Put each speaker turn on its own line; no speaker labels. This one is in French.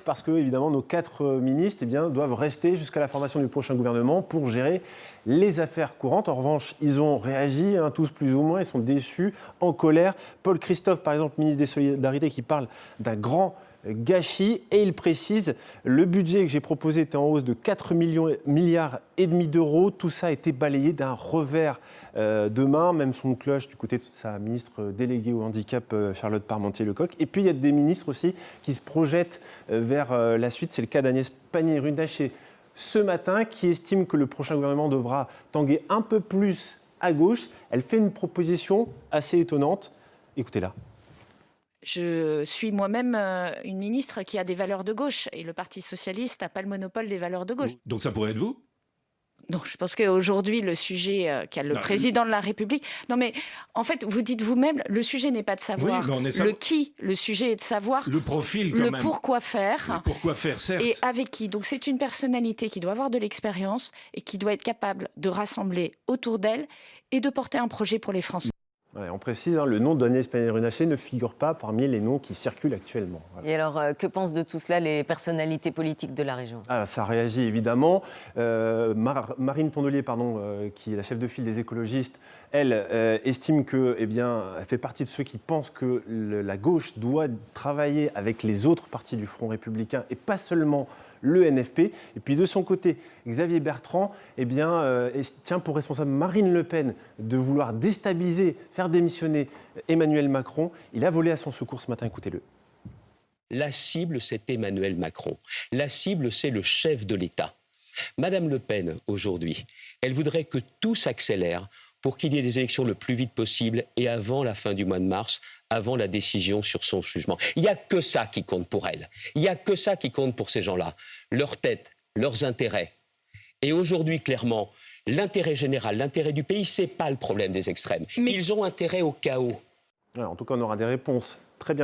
parce que, évidemment, nos 4 ministres doivent rester jusqu'à la formation du prochain gouvernement pour gérer les affaires courantes. En revanche, ils ont réagi, tous plus ou moins, ils sont déçus, en colère. Paul Christophe, par exemple, ministre des Solidarités, qui parle d'un grand gâchis, et il précise le budget que j'ai proposé était en hausse de 4,5 milliards d'euros. Tout ça a été balayé d'un revers de main, même son de cloche du côté de sa ministre déléguée au handicap, Charlotte Parmentier-Lecocq. Et puis il y a des ministres aussi qui se projettent vers la suite. C'est le cas d'Agnès Pannier-Runacher ce matin, qui estime que le prochain gouvernement devra tanguer un peu plus à gauche. Elle fait une proposition assez étonnante. Écoutez-la.
Je suis moi-même une ministre qui a des valeurs de gauche et le Parti socialiste n'a pas le monopole des valeurs de gauche.
Donc ça pourrait être vous ?
Non, je pense qu'aujourd'hui, le sujet qu'a le président de la République... Non, mais en fait, vous dites vous-même, le sujet n'est pas de savoir le qui, le sujet est de savoir
le profil, quand même.
Pourquoi faire.
Le pourquoi faire, certes.
Et avec qui. Donc c'est une personnalité qui doit avoir de l'expérience et qui doit être capable de rassembler autour d'elle et de porter un projet pour les Français.
Ouais, on précise, le nom d'Agnès Pannier-Runacher ne figure pas parmi les noms qui circulent actuellement. Voilà.
Et alors, que pensent de tout cela les personnalités politiques de la région ?
Ça réagit évidemment. Marine Tondelier, qui est la chef de file des écologistes, elle estime que, elle fait partie de ceux qui pensent que la gauche doit travailler avec les autres partis du Front républicain et pas seulement le NFP. Et puis de son côté, Xavier Bertrand tient pour responsable Marine Le Pen de vouloir déstabiliser, faire démissionner Emmanuel Macron. Il a volé à son secours ce matin, écoutez-le.
La cible, c'est Emmanuel Macron. La cible, c'est le chef de l'État. Madame Le Pen, aujourd'hui, elle voudrait que tout s'accélère pour qu'il y ait des élections le plus vite possible et avant la fin du mois de mars, avant la décision sur son jugement. Il n'y a que ça qui compte pour elle. Il n'y a que ça qui compte pour ces gens-là. Leur tête, leurs intérêts. Et aujourd'hui, clairement, l'intérêt général, l'intérêt du pays, ce n'est pas le problème des extrêmes. Mais... Ils ont intérêt au chaos.
Alors, en tout cas, on aura des réponses très bientôt.